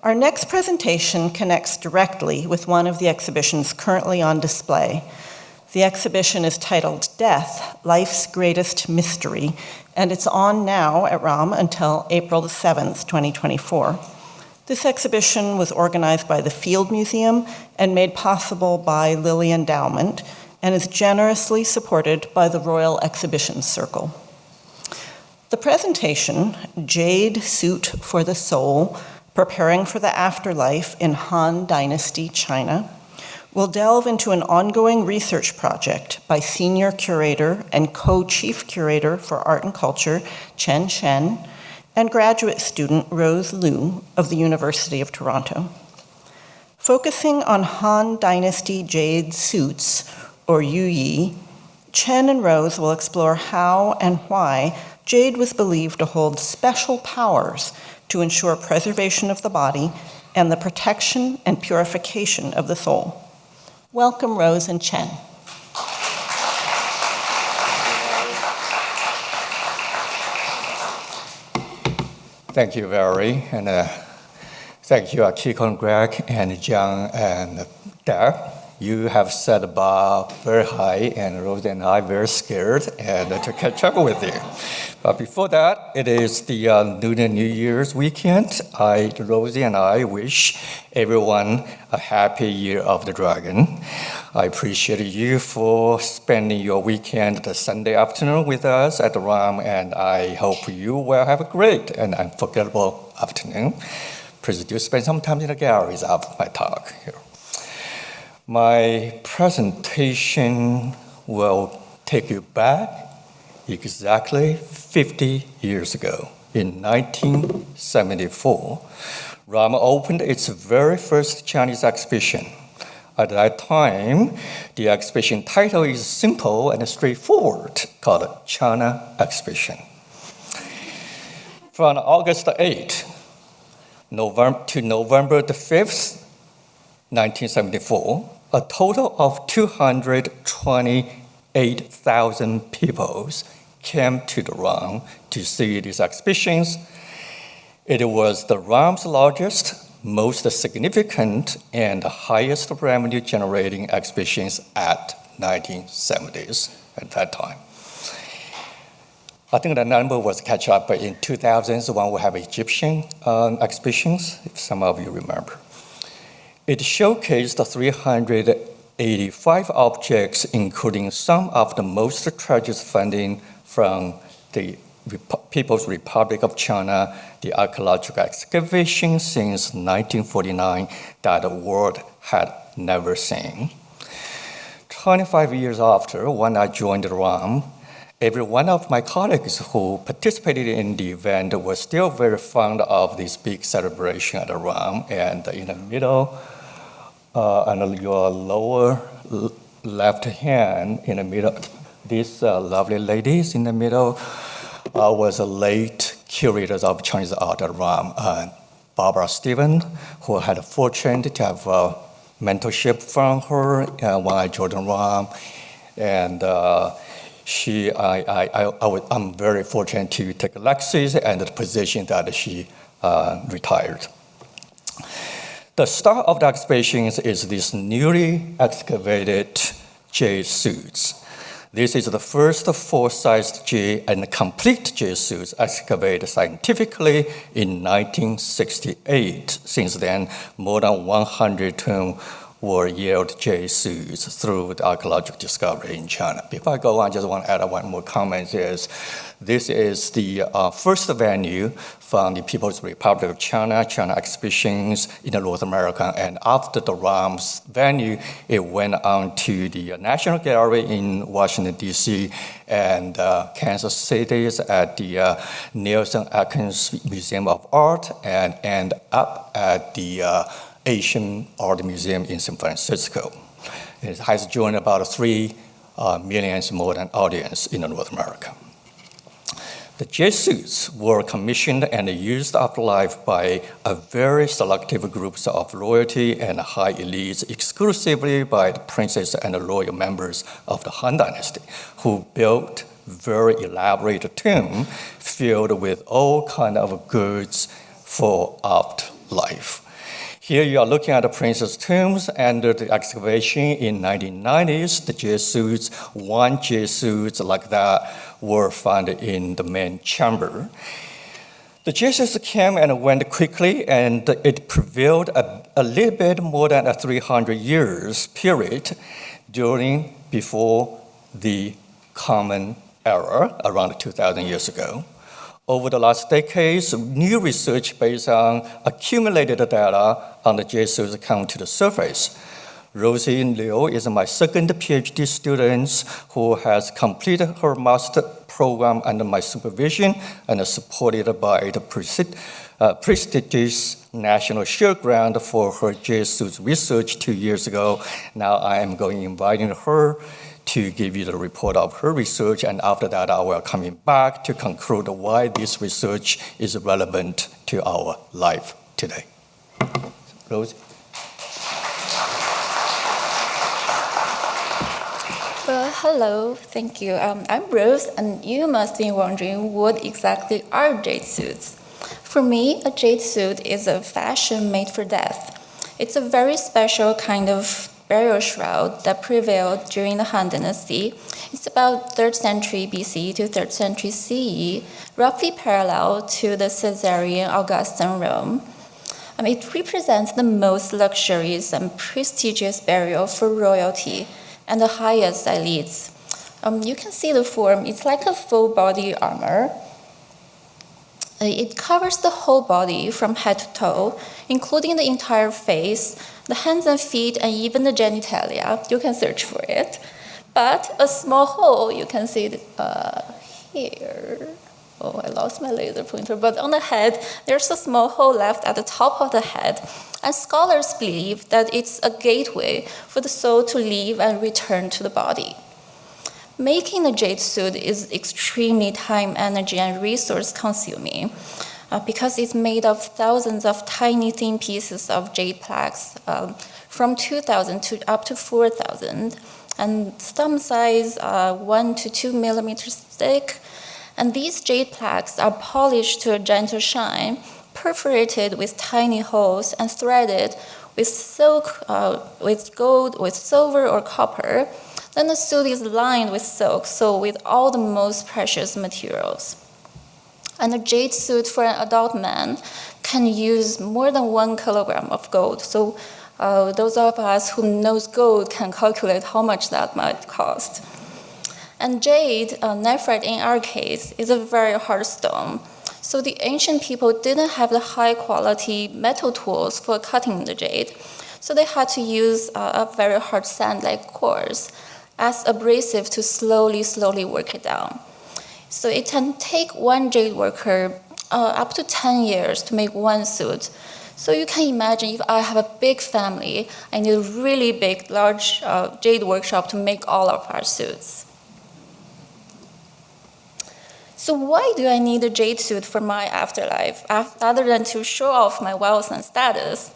Our next presentation connects directly with one of the exhibitions currently on display. The exhibition is titled Death, Life's Greatest Mystery, and it's on now at ROM until April the 7th, 2024. This exhibition was organized by the Field Museum and made possible by Lilly Endowment, and is generously supported by the Royal Exhibition Circle. The presentation, Jade Suit for the Soul, Preparing for the Afterlife in Han Dynasty, China, will delve into an ongoing research project by Senior Curator and Co-Chief Curator for Art and Culture, Chen, and graduate student Rose Liu of the University of Toronto. Focusing on Han Dynasty Jade Suits, or yuyi, Chen and Rose will explore how and why jade was believed to hold special powers to ensure preservation of the body and the protection and purification of the soul. Welcome, Rose and Chen. Thank you, Valerie, and thank you, Kiko and Greg, and John and Deb. You have set the bar very high, and Rose and I very scared and to catch up with you. But before that, it is the Lunar New Year's weekend. Rosie and I wish everyone a happy Year of the Dragon. I appreciate you for spending your weekend, the Sunday afternoon with us at the ROM, and I hope you will have a great and unforgettable afternoon. Please do spend some time in the galleries after my talk here. My presentation will take you back exactly 50 years ago. In 1974, ROM opened its very first Chinese exhibition. At that time, the exhibition title is simple and straightforward, called China Exhibition. From August 8th to November the 5th, 1974, a total of 228,000 people came to the ROM to see these exhibitions. It was the ROM's largest, most significant, and highest revenue-generating exhibitions at 1970s at that time. I think the number was catch up in 2000s when we have Egyptian exhibitions, if some of you remember. It showcased 385 objects, including some of the most treasured funding from the People's Republic of China, the archaeological excavation since 1949 that the world had never seen. 25 years after, when I joined the ROM, every one of my colleagues who participated in the event was still very fond of this big celebration at the ROM, and in the middle, on your lower left hand, in the middle, these lovely ladies in the middle was a late curator of Chinese art at ROM, Barbara Stevens, who had a fortune to have mentorship from her when I joined ROM, and I'm very fortunate to take Lexi's and the position that she retired. The star of the exhibition is this newly excavated jade suits. This is the first full-sized jade and complete jade suits excavated scientifically in 1968. Since then, more than 100 were yield jade suits through the archaeological discovery in China. Before I go on, I just want to add one more comment. This is the first venue from the People's Republic of China exhibitions in North America. And after the ROM's venue, it went on to the National Gallery in Washington, D.C. and Kansas City at the Nelson Atkins Museum of Art and up at the Asian Art Museum in San Francisco. It has joined about 3 million more than audience in North America. The jade suits were commissioned and used afterlife by a very selective groups of royalty and high elites, exclusively by the princes and the royal members of the Han Dynasty, who built very elaborate tomb filled with all kind of goods for afterlife. life. Here you are looking at the prince's tombs under the excavation in 1990s. The jade suits, one jade suits like that, were found in the main chamber. The jade suits came and went quickly, and it prevailed a little bit more than a 300 years period before the Common Era, around 2,000 years ago. Over the last decades, new research based on accumulated data on the jade suits come to the surface. Rosie Liu is my second PhD student who has completed her master program under my supervision and is supported by the prestigious National Shield Grant for her jade suits research 2 years ago. Now I am going to invite her to give you the report of her research, and after that I will coming back to conclude why this research is relevant to our life today. Rose? Well, hello, thank you. I'm Rose, and you must be wondering what exactly are jade suits. For me, a jade suit is a fashion made for death. It's a very special kind of burial shroud that prevailed during the Han Dynasty. It's about 3rd century BC to 3rd century CE, roughly parallel to the Caesarean Augustan Rome. It represents the most luxurious and prestigious burial for royalty and the highest elites. You can see the form. It's like a full body armor. It covers the whole body from head to toe, including the entire face, the hands and feet, and even the genitalia. You can search for it. But a small hole, you can see it here. Oh, I lost my laser pointer. But on the head, there's a small hole left at the top of the head. And scholars believe that it's a gateway for the soul to leave and return to the body. Making a jade suit is extremely time, energy, and resource consuming because it's made of thousands of tiny thin pieces of jade plaques from 2,000 to up to 4,000, and thumb size 1 to 2 millimeters thick. And these jade plaques are polished to a gentle shine, perforated with tiny holes, and threaded with silk, with gold, with silver, or copper. Then the suit is lined with silk, so with all the most precious materials. And a jade suit for an adult man can use more than 1 kilogram of gold. So those of us who knows gold can calculate how much that might cost. And jade, nephrite in our case, is a very hard stone. So the ancient people didn't have the high quality metal tools for cutting the jade. So they had to use a very hard sand-like coarse as abrasive to slowly work it down. So it can take one jade worker up to 10 years to make one suit. So you can imagine if I have a big family, I need a really big, large jade workshop to make all of our suits. So why do I need a jade suit for my afterlife, other than to show off my wealth and status?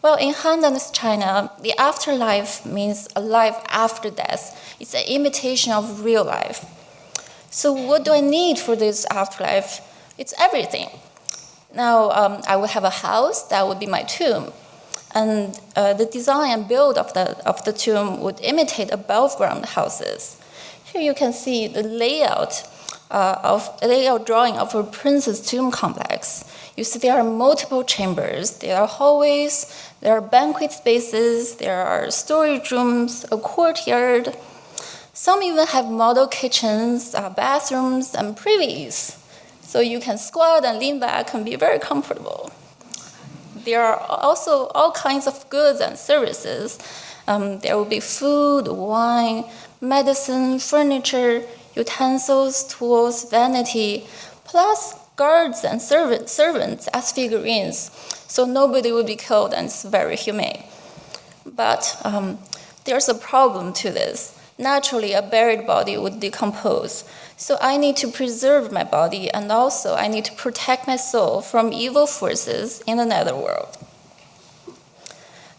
Well, in Han Dynasty China, the afterlife means a life after death. It's an imitation of real life. So what do I need for this afterlife? It's everything. Now, I would have a house, that would be my tomb. And the design and build of the tomb would imitate above ground houses. Here you can see the layout drawing of a prince's tomb complex. You see there are multiple chambers, there are hallways, there are banquet spaces, there are storage rooms, a courtyard. Some even have model kitchens, bathrooms, and privies. So you can squat and lean back and be very comfortable. There are also all kinds of goods and services. There will be food, wine, medicine, furniture, utensils, tools, vanity, plus guards and servants as figurines. So nobody will be killed, and it's very humane. But there's a problem to this. Naturally, a buried body would decompose. So I need to preserve my body, and also I need to protect my soul from evil forces in the netherworld.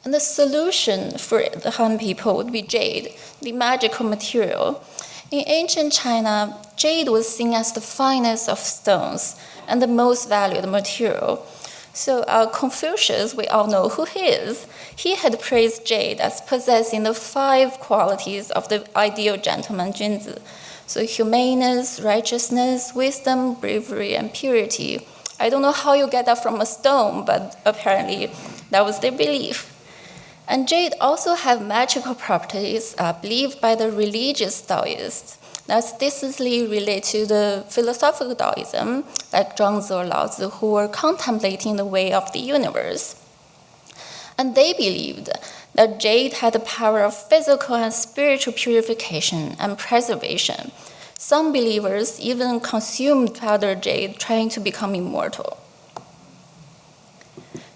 And the solution for the Han people would be jade, the magical material. In ancient China, jade was seen as the finest of stones and the most valued material. So Confucius, we all know who he is. He had praised jade as possessing the 5 qualities of the ideal gentleman Junzi. So humaneness, righteousness, wisdom, bravery, and purity. I don't know how you get that from a stone, but apparently that was their belief. And jade also have magical properties believed by the religious Taoists. That's distantly related to the philosophical Taoism, like Zhuangzi or Laozi, who were contemplating the way of the universe. And they believed that jade had the power of physical and spiritual purification and preservation. Some believers even consumed powdered jade, trying to become immortal.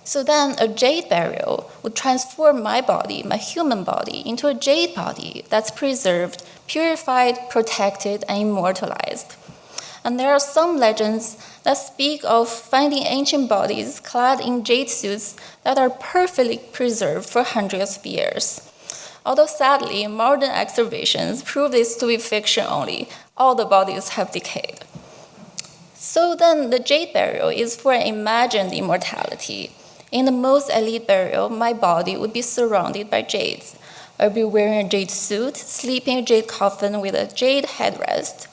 So then a jade burial would transform my body, my human body, into a jade body that's preserved, purified, protected, and immortalized. And there are some legends that speak of finding ancient bodies clad in jade suits that are perfectly preserved for hundreds of years. Although sadly, modern excavations prove this to be fiction only. All the bodies have decayed. So then the jade burial is for an imagined immortality. In the most elite burial, my body would be surrounded by jades. I'd be wearing a jade suit, sleeping in a jade coffin with a jade headrest.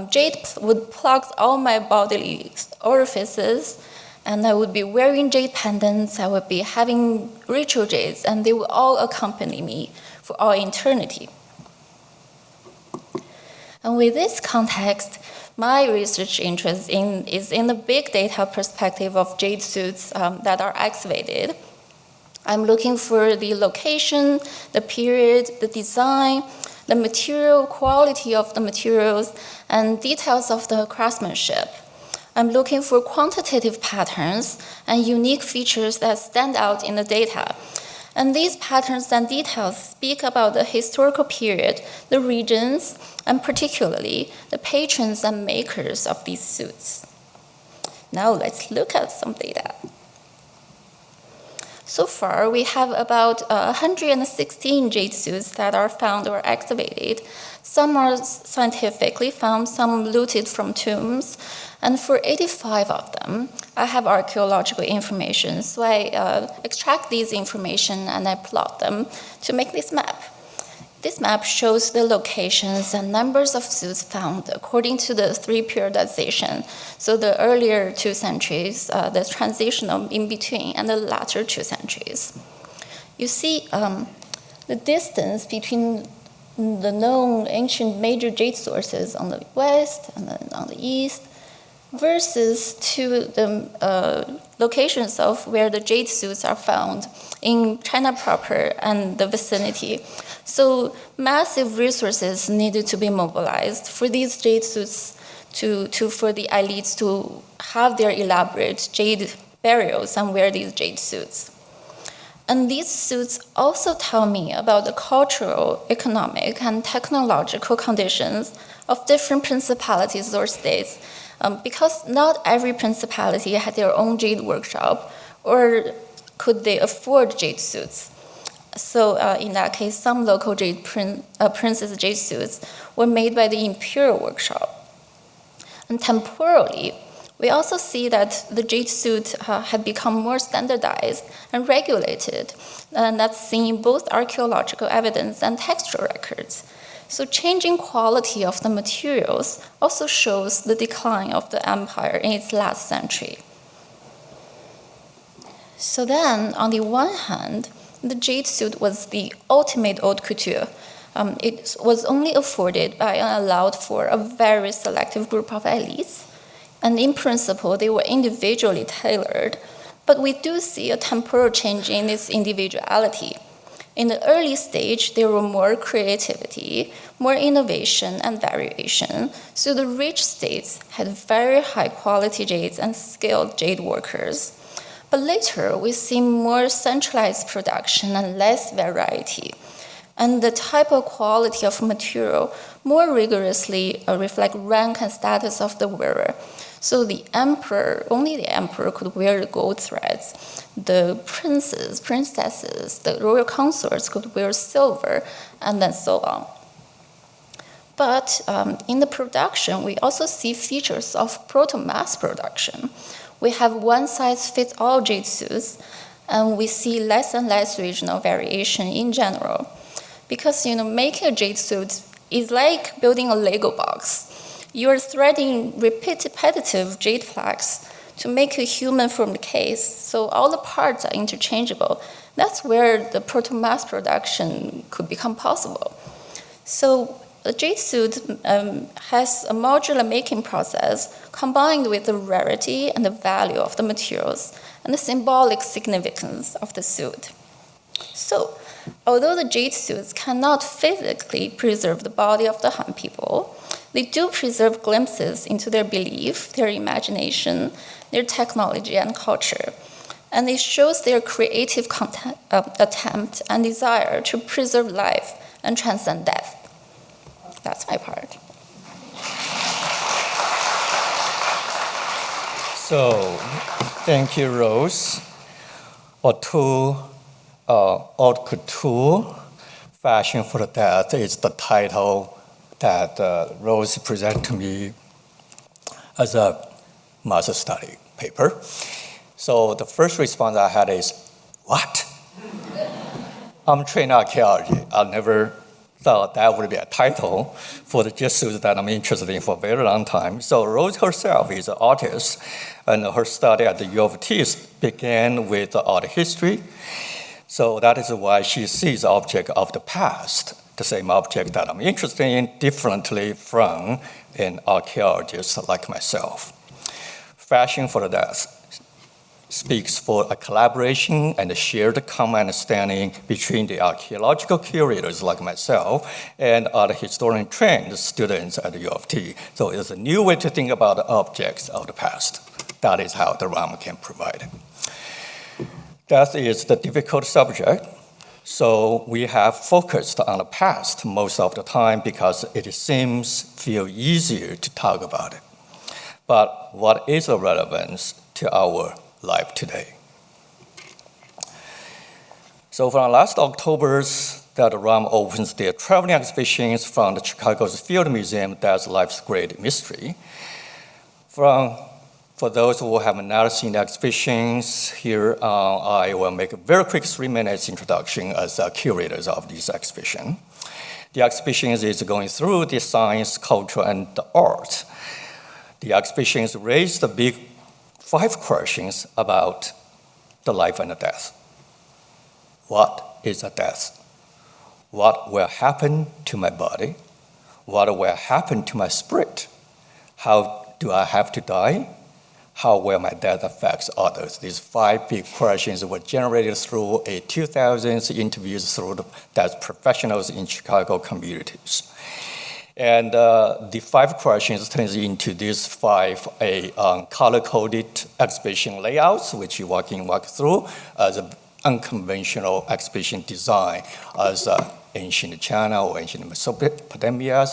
Jade would plug all my bodily orifices, and I would be wearing jade pendants. I would be having ritual jades, and they would all accompany me for all eternity. And with this context, my research interest is in the big data perspective of jade suits that are excavated. I'm looking for the location, the period, the design, the material quality of the materials, and details of the craftsmanship. I'm looking for quantitative patterns and unique features that stand out in the data. And these patterns and details speak about the historical period, the regions, and particularly the patrons and makers of these suits. Now let's look at some data. So far, we have about 116 jade suits that are found or excavated. Some are scientifically found, some looted from tombs. And for 85 of them, I have archaeological information. So I extract these information and I plot them to make this map. This map shows the locations and numbers of suits found according to the 3 periodization. So the earlier 2 centuries, the transitional in between, and the latter 2 centuries. You see the distance between the known ancient major jade sources on the west and then on the east versus to the locations of where the jade suits are found in China proper and the vicinity. So massive resources needed to be mobilized for these jade suits for the elites to have their elaborate jade burials and wear these jade suits. And these suits also tell me about the cultural, economic, and technological conditions of different principalities or states, because not every principality had their own jade workshop, or could they afford jade suits. So in that case, some local jade princess jade suits were made by the imperial workshop. And temporally, we also see that the jade suit had become more standardized and regulated, and that's seen in both archaeological evidence and textual records. So changing quality of the materials also shows the decline of the empire in its last century. So then, on the one hand, the jade suit was the ultimate haute couture. It was only afforded by and allowed for a very selective group of elites. And in principle, they were individually tailored. But we do see a temporal change in this individuality. In the early stage, there were more creativity, more innovation and variation. So the rich states had very high quality jades and skilled jade workers. But later, we see more centralized production and less variety. And the type of quality of material more rigorously reflect rank and status of the wearer. So the emperor, only the emperor could wear gold threads. The princes, princesses, the royal consorts could wear silver, and then so on. But in the production, we also see features of proto-mass production, we have one-size-fits-all jade suits, and we see less and less regional variation in general. Because making a jade suit is like building a Lego box. You're threading repetitive jade plaques to make a human-formed case, so all the parts are interchangeable. That's where the proto-mass production could become possible. So a jade suit has a modular making process combined with the rarity and the value of the materials and the symbolic significance of the suit. So, although the jade suits cannot physically preserve the body of the Han people, they do preserve glimpses into their belief, their imagination, their technology and culture. And it shows their creative attempt and desire to preserve life and transcend death. That's my part. So, thank you, Rose. Haute couture, fashion for death is the title that Rose presented to me as a master study paper. So the first response I had is, what? I'm trained in archaeology. I never thought that would be a title for the jade suits that I'm interested in for a very long time. So Rose herself is an artist, and her study at the U of T began with art history. So that is why she sees object of the past, the same object that I'm interested in, differently from an archaeologist like myself. Fashion for the death speaks for a collaboration and a shared common understanding between the archaeological curators like myself and art historian trained students at the U of T. So it's a new way to think about the objects of the past. That is how the ROM can provide. Death is the difficult subject, so we have focused on the past most of the time because it feel easier to talk about it. But what is the relevance to our life today? So from last October's that ROM opens their traveling exhibitions from the Chicago's Field Museum, that's Life's Great Mystery. For those who have not seen the exhibitions, here I will make a very quick 3 minutes introduction as curators of this exhibition. The exhibition is going through the science, culture, and the art. The exhibitions raise the big 5 questions about the life and the death. What is a death? What will happen to my body? What will happen to my spirit? How do I have to die? How will my death affect others? These 5 big questions were generated through a 2,000 interviews through the death professionals in Chicago communities. And the 5 questions turns into these 5 color-coded exhibition layouts, which you walk through as an unconventional exhibition design as ancient China or ancient Mesopotamia,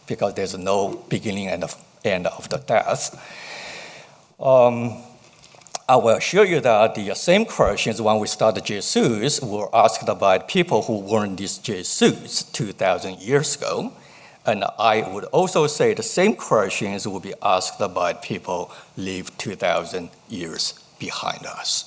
because there's no beginning and end of the death. I will show you that the same questions when we started jade suits were asked by people who wore these jade suits 2,000 years ago. And I would also say the same questions will be asked by people live 2,000 years behind us.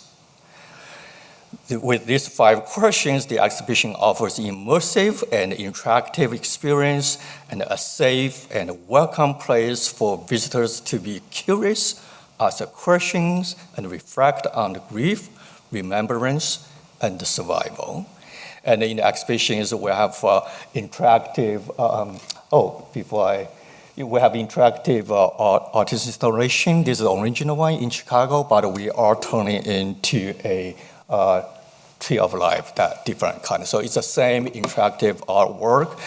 With these 5 questions, the exhibition offers immersive and interactive experience and a safe and welcome place for visitors to be curious, ask questions, and reflect on the grief, remembrance, and the survival. And in the exhibitions, we have interactive, we have interactive artist installation. This is the original one in Chicago, but we are turning into a tree of life, that different kind. So it's the same interactive artwork,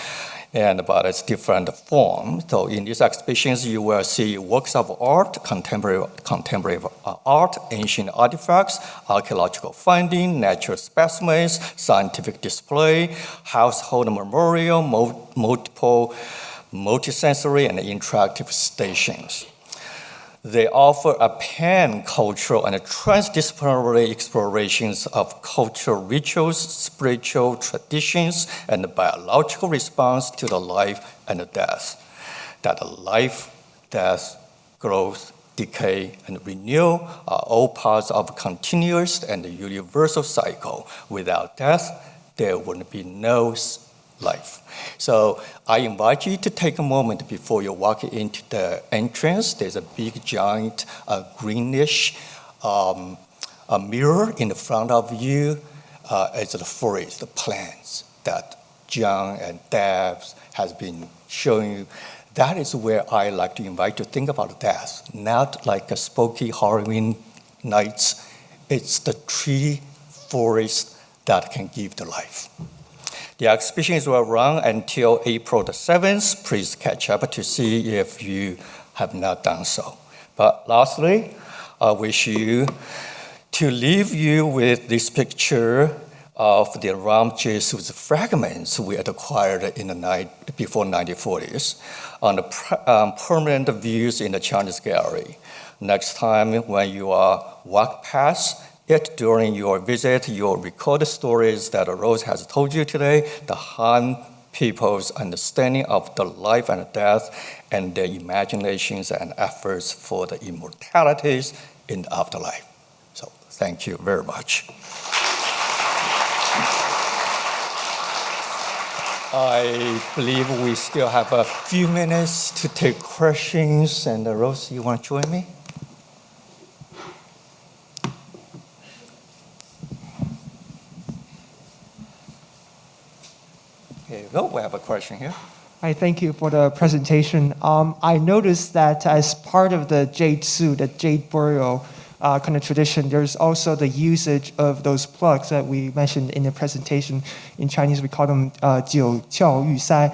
but it's different form. So in these exhibitions, you will see works of art, contemporary art, ancient artifacts, archaeological finding, natural specimens, scientific display, household memorial, multiple multisensory and interactive stations. They offer a pan-cultural and transdisciplinary explorations of cultural rituals, spiritual traditions, and the biological response to the life and the death. That life, death, growth, decay, and renewal are all parts of a continuous and universal cycle. Without death, there would be no life. So I invite you to take a moment before you walk into the entrance. There's a big, giant, greenish a mirror in the front of you. It's the forest, the plants that John and Deb has been showing you. That is where I like to invite you to think about death, not like a spooky Halloween nights. It's the tree forest that can give the life. The exhibitions will run until April the 7th. Please catch up to see if you have not done so. But lastly, I wish to leave you with this picture of the ROM Jade Suits fragments we had acquired in the before 1940s on the permanent views in the Chinese gallery. Next time when you walk past it during your visit, you'll recall the stories that Rose has told you today, the Han people's understanding of the life and death and their imaginations and efforts for the immortalities in the afterlife. So thank you very much. I believe we still have a few minutes to take questions. And Rose, you want to join me? Here you go. We have a question here. Hi, thank you for the presentation. I noticed that as part of the jade suit, the jade burial kind of tradition, there's also the usage of those plugs that we mentioned in the presentation. In Chinese, we call them 九窍玉塞.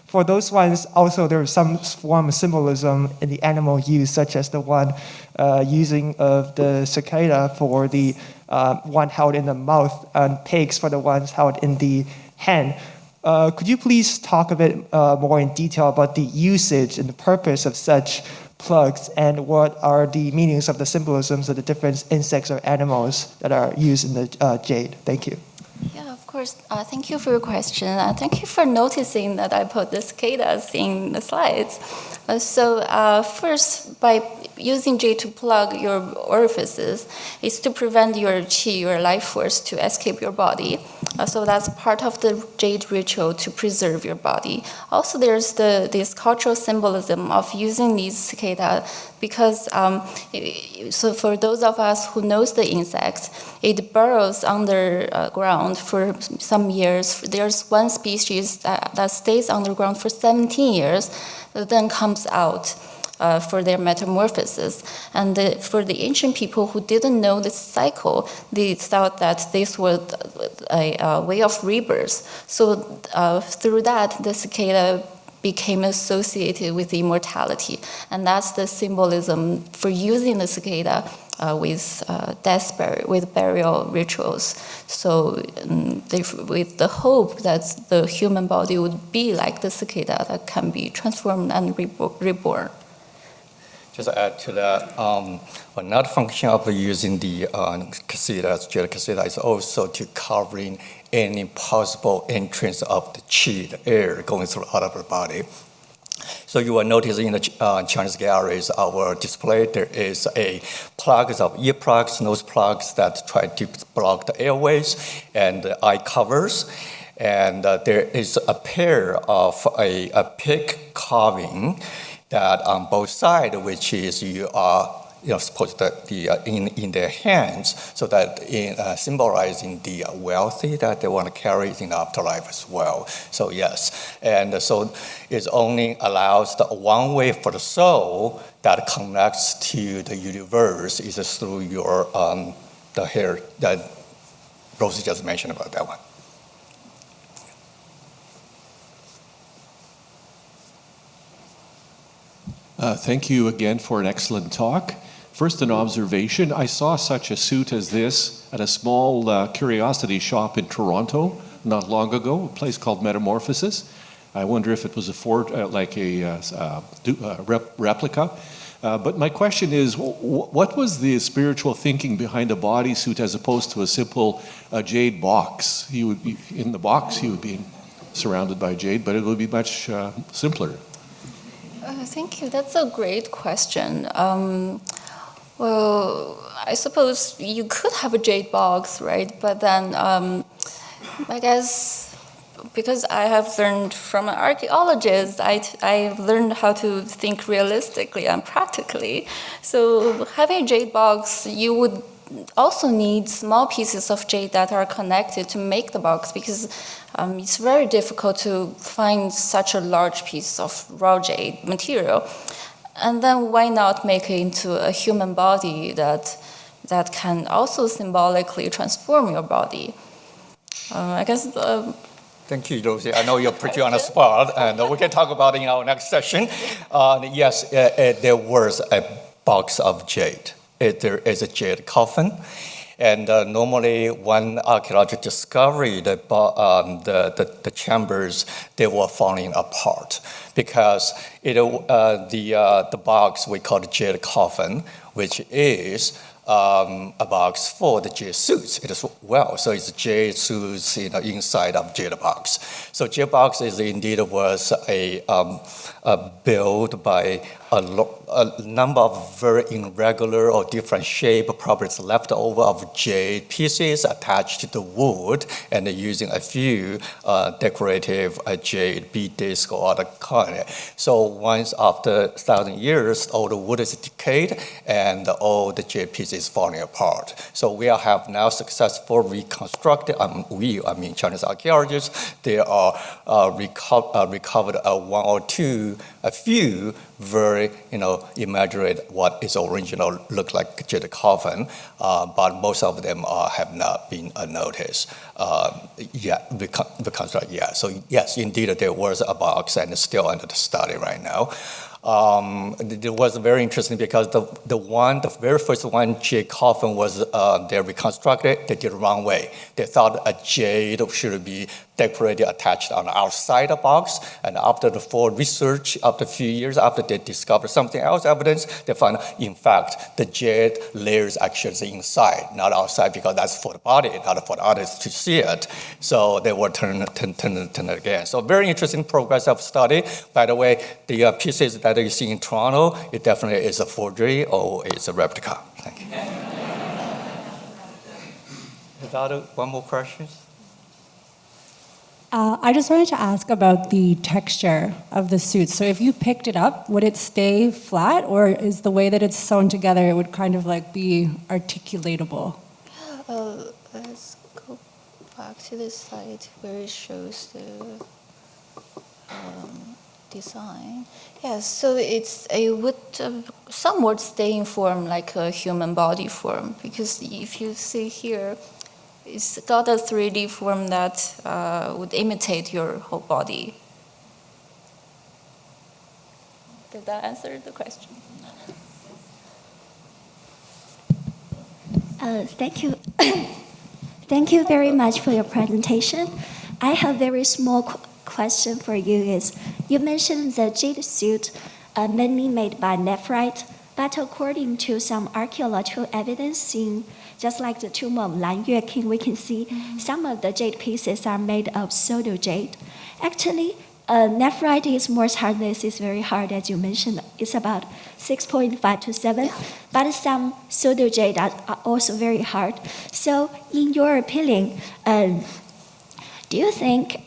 For those ones, also there is some form of symbolism in the animal use, such as the one using of the cicada for the one held in the mouth, and pigs for the ones held in the hand. Could you please talk a bit more in detail about the usage and the purpose of such plugs, and what are the meanings of the symbolisms of the different insects or animals that are used in the jade? Thank you. Yeah, of course. Thank you for your question. Thank you for noticing that I put the cicadas in the slides. First, by using jade to plug your orifices, is to prevent your qi, your life force, to escape your body. So that's part of the jade ritual to preserve your body. Also, there's this cultural symbolism of using these cicada because, so for those of us who knows the insects, it burrows underground for some years. There's one species that stays underground for 17 years, that then comes out for their metamorphosis. And for the ancient people who didn't know this cycle, they thought that this was a way of rebirth. So through that, the cicada became associated with immortality. And that's the symbolism for using the cicada with with burial rituals. So with the hope that the human body would be like the cicada that can be transformed and reborn. Just to add to that, another function of using the cassidas, jade cassida, is also to covering any possible entrance of the qi, the air going through out of the body. So you will notice in the Chinese galleries, our display, there is plugs of ear plugs, nose plugs that try to block the airways, and eye covers. And there is a pair of a pig carving that on both sides, which is you are supposed to in their hands, so that in symbolizing the wealthy that they want to carry in the afterlife as well. So yes, and so it only allows the one way for the soul that connects to the universe is through your the hair that Rosie just mentioned about that one. Thank you again for an excellent talk. First, an observation. I saw such a suit as this at a small curiosity shop in Toronto not long ago, a place called Metamorphosis. I wonder if it was a replica. But my question is, what was the spiritual thinking behind a bodysuit as opposed to a simple jade box? He would be in the box, he would be surrounded by jade, but it would be much simpler. Thank you. That's a great question. Well, I suppose you could have a jade box, right? But then I guess because I have learned from an archaeologist, I've learned how to think realistically and practically. So having a jade box, you would also need small pieces of jade that are connected to make the box, because it's very difficult to find such a large piece of raw jade material. And then why not make it into a human body that can also symbolically transform your body? I guess. Thank you, Rosie. I know you're pretty on the spot, and we can talk about it in our next session. Yes, there was a box of jade. There is a jade coffin. And normally, when archaeologists discovered the chambers, they were falling apart because the box we call the jade coffin, which is a box for the jade suits. It is so it's jade suits inside of jade box. So jade box is indeed was a built by a number of very irregular or different shape properties left over of jade pieces attached to the wood and using a few decorative jade bead disc or other kind. So once after 1,000 years, all the wood is decayed and all the jade pieces falling apart. So we have now successfully reconstructed, Chinese archaeologists, they are recovered one or two, a few very, imagined what is original look like jade coffin, but most of them have not been noticed yet, reconstructed yet. So yes, indeed, there was a box and it's still under the study right now. It was very interesting because the very first one jade coffin was they reconstructed. They did the wrong way. They thought a jade should be decorated attached on the outside of the box. And after the full research, after a few years, after they discovered something else evidence, they found in fact the jade layers actually inside, not outside, because that's for the body, not for the others to see it. So they were turned again. So very interesting progress of study. By the way, the pieces that you see in Toronto, it definitely is a forgery or it's a replica. Thank you. Is that one more question? I just wanted to ask about the texture of the suit. So if you picked it up, would it stay flat, or is the way that it's sewn together, it would kind of like be articulatable? Let's go back to the slide where it shows the design. Yes, so it would somewhat stay in form like a human body form, because if you see here, it's got a 3D form that would imitate your whole body. Did that answer the question? Thank you. Thank you very much for your presentation. I have a very small question for you. You mentioned the jade suit mainly made by nephrite, but according to some archaeological evidence just like the tomb of Lan Yue King, we can see some of the jade pieces are made of pseudo jade. Actually, nephrite is more hardness, is very hard, as you mentioned. It's about 6.5 to 7, but some pseudo jade are also very hard. So, in your opinion, do you think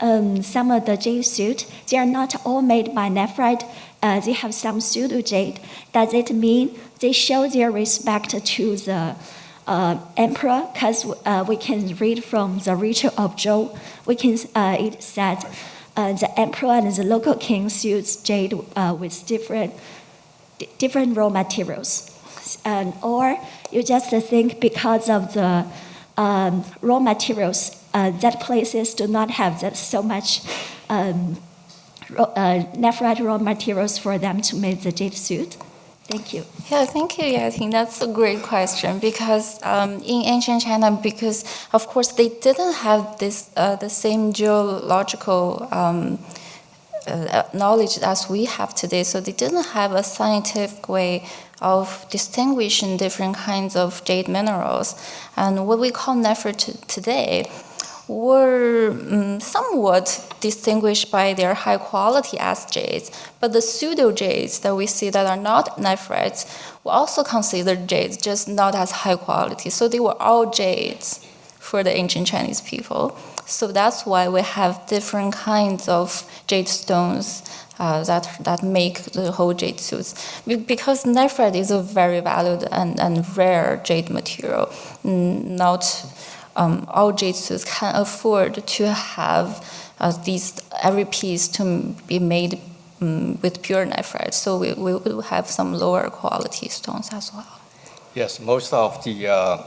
some of the jade suit, they are not all made by nephrite? They have some pseudo jade. Does it mean they show their respect to the emperor? Because we can read from the ritual of Zhou, it said the emperor and the local kings used jade with different raw materials. Or you just think because of the raw materials, that places do not have so much nephrite raw materials for them to make the jade suit? Thank you. Yeah, thank you. Yeah, I think that's a great question, because in ancient China, because of course they didn't have this the same geological knowledge as we have today, so they didn't have a scientific way of distinguishing different kinds of jade minerals. And what we call nephrite today, were somewhat distinguished by their high quality as jades, but the pseudo jades that we see that are not nephrites were also considered jades, just not as high quality. So they were all jades for the ancient Chinese people. So that's why we have different kinds of jade stones that make the whole jade suits. Because nephrite is a very valued and rare jade material. Not all jade suits can afford to have every piece to be made with pure nephrite. So we will have some lower quality stones as well. Yes, most of the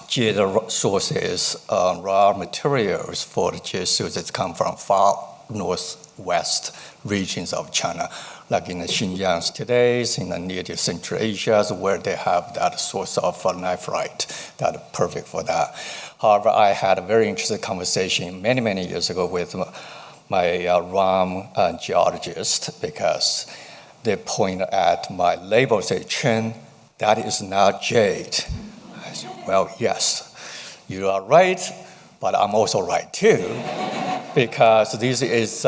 jade sources, raw materials for the jade suits come from far northwest regions of China, like in the Xinjiang today, in the near to Central Asia, where they have that source of nephrite that is perfect for that. However, I had a very interesting conversation many years ago with my ROM geologist, because they point at my label, say, Chen, that is not jade. I said, well, yes, you are right, but I'm also right too, because this is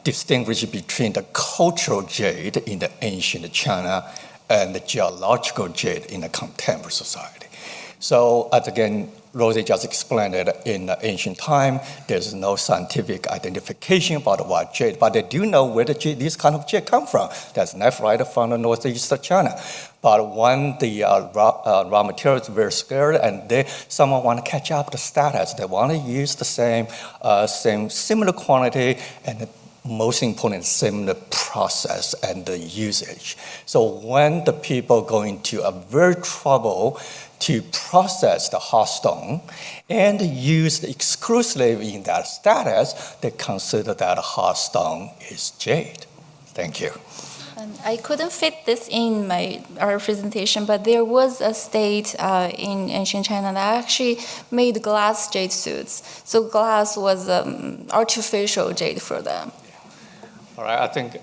distinguished between the cultural jade in the ancient China and the geological jade in the contemporary society. So, again, Rosie just explained it, in the ancient time, there's no scientific identification about what jade, but they do know where this kind of jade come from. That's nephrite from the northeast of China. But when the raw material is very scarce, and someone want to catch up the status, they want to use the same similar quantity, and most important, similar process and the usage. So when the people go into a very trouble to process the hot stone and use exclusively in that status, they consider that hot stone is jade. Thank you. I couldn't fit this in our presentation, but there was a state in ancient China that actually made glass jade suits. So glass was artificial jade for them. All right, I think,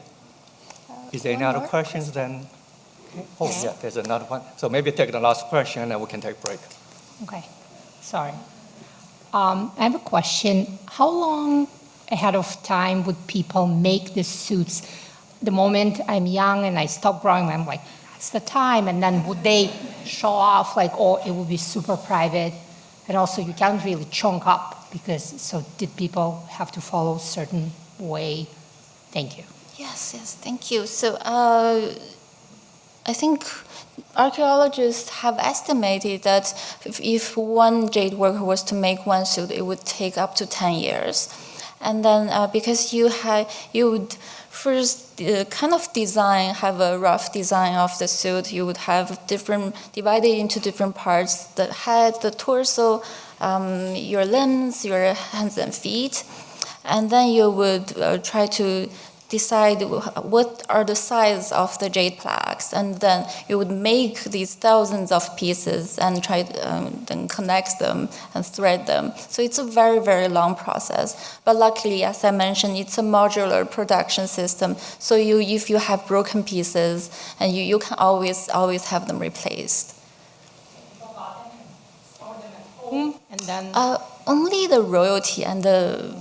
is there any other questions then? Oh, yeah, there's another one. So maybe take the last question and we can take a break. Okay, sorry. I have a question. How long ahead of time would people make the suits? The moment I'm young and I stop growing, I'm like, that's the time. And then would they show off like, oh, it would be super private? And also you can't really chunk up so did people have to follow a certain way? Thank you. Yes, thank you. So I think archaeologists have estimated that if one jade worker was to make one suit, it would take up to 10 years. And then because you would first kind of have a rough design of the suit, you would have divided into different parts: the head, the torso, your limbs, your hands and feet. And then you would try to decide what are the size of the jade plaques, and then you would make these thousands of pieces and try then connect them and thread them. So it's a very long process. But luckily, as I mentioned, it's a modular production system. So if you have broken pieces, and you can always have them replaced. And then only the royalty and the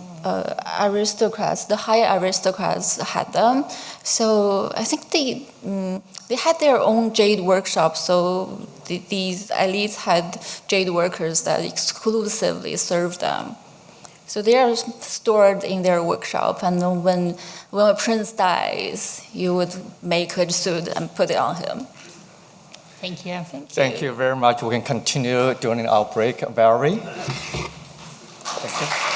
aristocrats, the higher aristocrats, had them. So I think they had their own jade workshops. So these elites had jade workers that exclusively served them. So they are stored in their workshop, and then when a prince dies, you would make a suit and put it on him. Thank you. Thank you very much. We can continue during our break, Valerie. Thank you.